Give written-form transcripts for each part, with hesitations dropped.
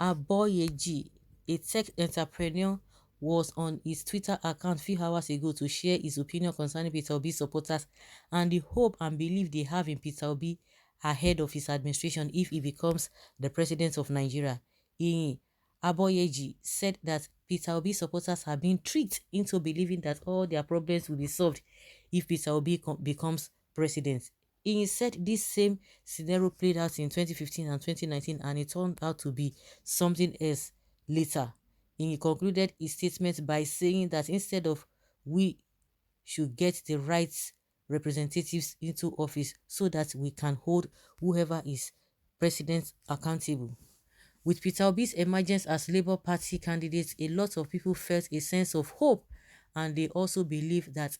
Aboyeji, a tech entrepreneur, was on his Twitter account few hours ago to share his opinion concerning Peter Obi supporters and the hope and belief they have in Peter Obi ahead of his administration if he becomes the president of Nigeria. Aboyeji said that Peter Obi supporters have been tricked into believing that all their problems will be solved if Peter Obi becomes president. He said this same scenario played out in 2015 and 2019 and it turned out to be something else later. He concluded his statement by saying that instead of we should get the right representatives into office so that we can hold whoever is president accountable. With Peter Obi's emergence as Labour Party candidate, a lot of people felt a sense of hope and they also believe that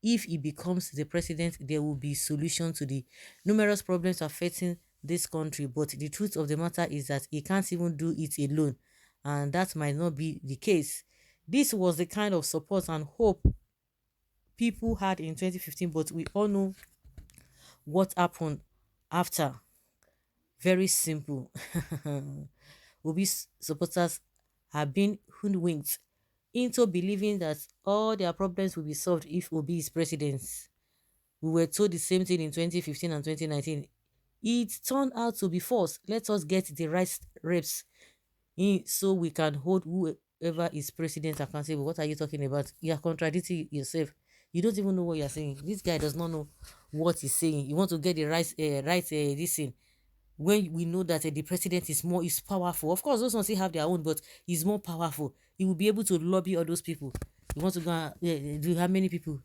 if he becomes the president, there will be solution to the numerous problems affecting this country. But the truth of the matter is that he can't even do it alone, and that might not be the case. This was the kind of support and hope people had in 2015, but we all know what happened after. Very simple. Obi's supporters have been hoodwinked into believing that all their problems will be solved if Obi is president. We were told the same thing in 2015 and 2019. It turned out to be false. Let us get the right reps in so we can hold whoever is president accountable. What are you talking about? You are contradicting yourself. You don't even know what you are saying. This guy does not know what he's saying. You want to get the this thing when we know that the president is powerful. Of course, those ones still have their own, but he's more powerful. He will be able to lobby all those people. You want to go and do how many people?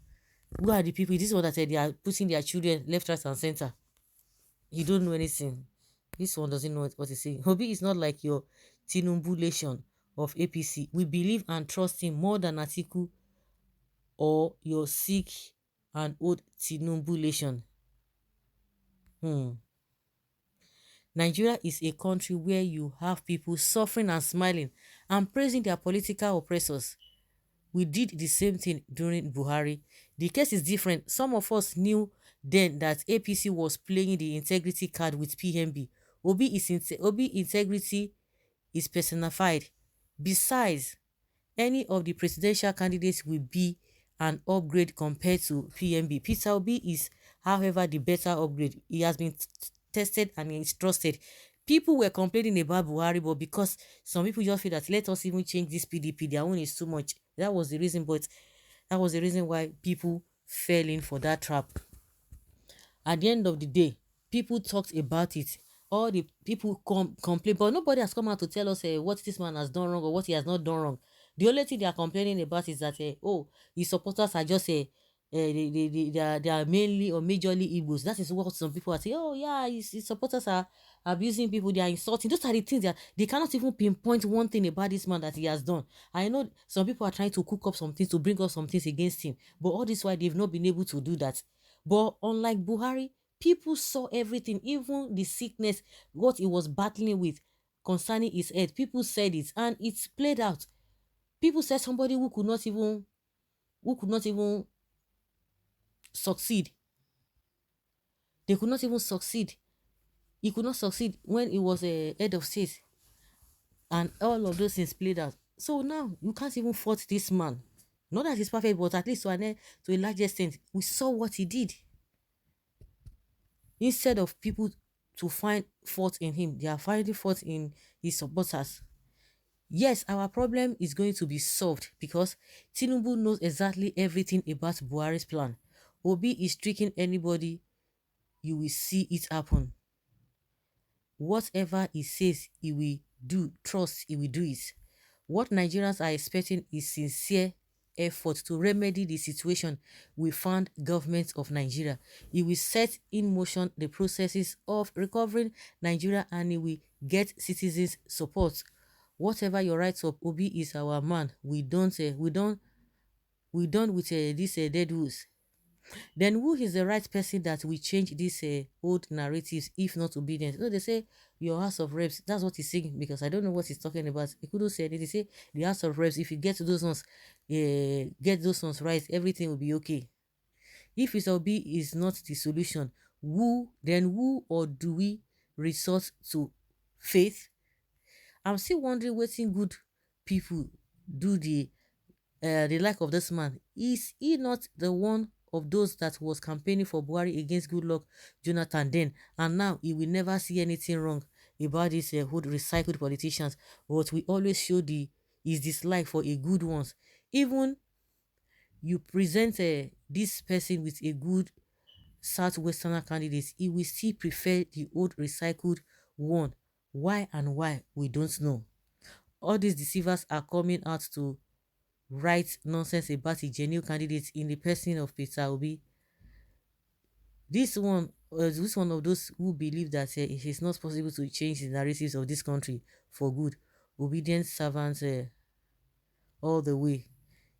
Who are the people? This is what I said. They are putting their children left, right, and center. You don't know anything. This one doesn't know what he's saying. Obi is not like your Tinubu of APC. We believe and trust him more than Atiku or your sick and old Tinubu. Nigeria is a country where you have people suffering and smiling and praising their political oppressors. We did the same thing during Buhari. The case is different. Some of us knew then that APC was playing the integrity card with PMB. Obi integrity is personified. Besides, any of the presidential candidates will be an upgrade compared to PMB. Peter Obi is, however, the better upgrade. He has been tested and he is trusted. People were complaining about Buhari, but because some people just feel that let us even change this PDP, their own is too much. That was the reason, but that was the reason why people fell in for that trap. At the end of the day, people talked about it. All the people complain, but nobody has come out to tell us what this man has done wrong or what he has not done wrong. The only thing they are complaining about is that his supporters are just they are mainly or majorly Igbos. That is what some people are saying. Oh yeah, his supporters are abusing people, they are insulting. Those are the things that they cannot even pinpoint one thing about this man that he has done. I know some people are trying to cook up some things to bring up some things against him, but all this while they've not been able to do that. But unlike Buhari, people saw everything, even the sickness, what he was battling with concerning his head. People said it and it's played out. People said somebody who could not even succeed. They could not even succeed. He could not succeed when he was a head of state. And all of those things played out. So now you can't even fault this man. Not that he's perfect, but at least to a large extent, we saw what he did. Instead of people to find fault in him, they are finding fault in his supporters. Yes, our problem is going to be solved because Tinubu knows exactly everything about Buhari's plan. Obi is tricking anybody, you will see it happen. Whatever he says he will do, trust he will do it. What Nigerians are expecting is sincere effort to remedy the situation we found government of Nigeria. He will set in motion the processes of recovering Nigeria and he will get citizens' support. Whatever your rights of, Obi is our man. We don't with these dead woods. Then who is the right person that will change these old narratives if not obedience? So they say your House of Reps. That's what he's saying because I don't know what he's talking about. He couldn't say it. They say the House of Reps. If you get those ones right, everything will be okay. If Mr. Obi is not the solution, who or do we resort to faith? I'm still wondering wetin good people do the like of this man. Is he not the one of those that was campaigning for Buhari against Goodluck Jonathan then, and now he will never see anything wrong about these whole recycled politicians, but we always show his dislike for a good ones. Even you present this person with a good southwesterner candidate, he will still prefer the old recycled one. Why and why we don't know. All these deceivers are coming out to write nonsense about a genuine candidate in the person of Peter Obi. This one of those who believe that it is not possible to change the narratives of this country for good. Obedient servants all the way.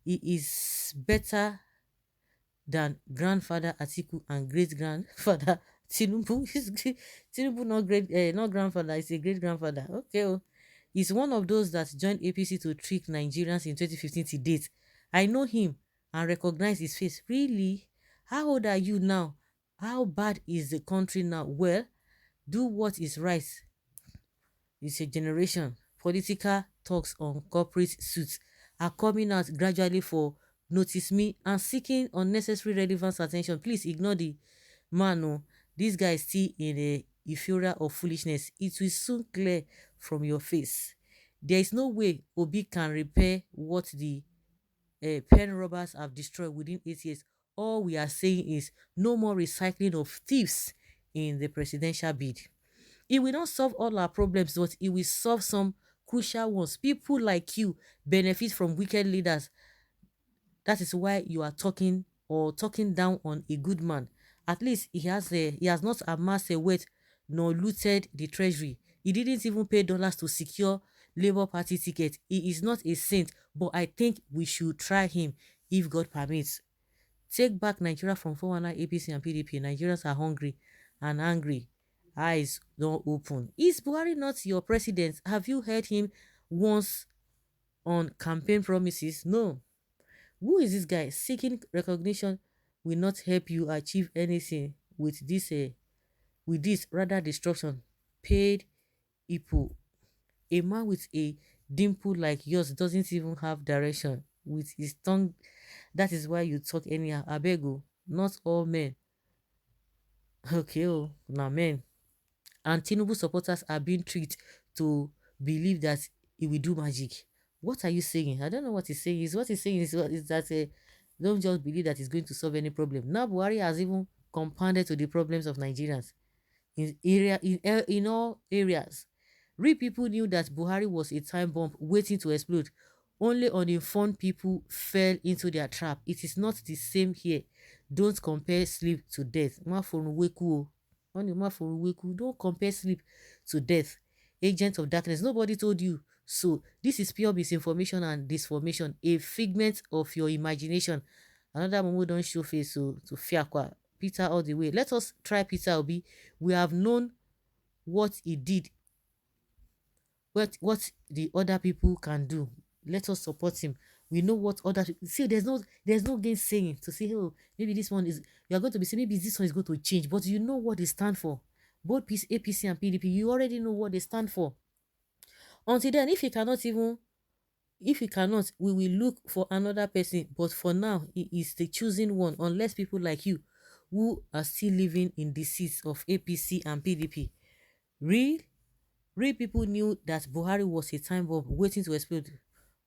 It is better than grandfather Atiku and great grandfather Tinubu. Tinubu not great, not grandfather, it's a great grandfather. Okay, oh. He's one of those that joined APC to trick Nigerians in 2015 to date. I know him and recognize his face. Really? How old are you now? How bad is the country now? Well, do what is right. It's a generation. Political talks on corporate suits are coming out gradually for notice me and seeking unnecessary relevance attention. Please ignore the man. Oh, this guy is still in a euphoria of foolishness. It will soon clear from your face. There is no way Obi can repair what the pen robbers have destroyed within 8 years. All we are saying is no more recycling of thieves in the presidential bid. It will not solve all our problems, but it will solve some crucial ones. People like you benefit from wicked leaders. That is why you are talking or talking down on a good man. At least he has not amassed a wealth nor looted the treasury. He didn't even pay dollars to secure Labour Party ticket. He is not a saint, but I think we should try him if God permits. Take back Nigeria from 419 APC and PDP. Nigerians are hungry and angry. Eyes don't open. Is Buhari not your president? Have you heard him once on campaign promises? No. Who is this guy? Seeking recognition will not help you achieve anything with this rather destruction. Paid Ipo. A man with a dimple like yours doesn't even have direction with his tongue. That is why you talk anyhow. Abego, not all men. Okay, oh, now men. And Tinubu supporters are being tricked to believe that he will do magic. What are you saying? I don't know what he's saying. What he's saying is that don't just believe that he's going to solve any problem. Now Buhari has even compounded to the problems of Nigerians in all areas. Real people knew that Buhari was a time bomb waiting to explode. Only uninformed people fell into their trap. It is not the same here. Don't compare sleep to death. Don't compare sleep to death. Agent of darkness. Nobody told you. So this is pure misinformation and disformation, a figment of your imagination. Another Momo don't show face to Fiakwa. Peter all the way. Let us try Peter Obi. We have known what he did, what the other people can do. Let us support him. We know what other see. There's no gain saying to say, oh, maybe this one is you are going to be saying maybe this one is going to change, but you know what they stand for. Both APC and PDP, you already know what they stand for. Until then, if he cannot, we will look for another person. But for now, he is the chosen one, unless people like you who are still living in the seats of APC and PDP. Real Real people knew that Buhari was a time bomb waiting to explode.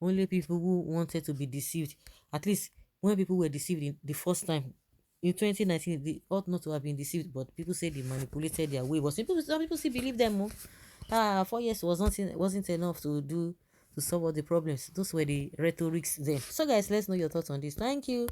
Only people who wanted to be deceived. At least when people were deceived in the first time in 2019, they ought not to have been deceived, but people say they manipulated their way. But some people still believe them. Oh. 4 years wasn't enough to solve all the problems. Those were the rhetorics then. So guys, let's know your thoughts on this. Thank you.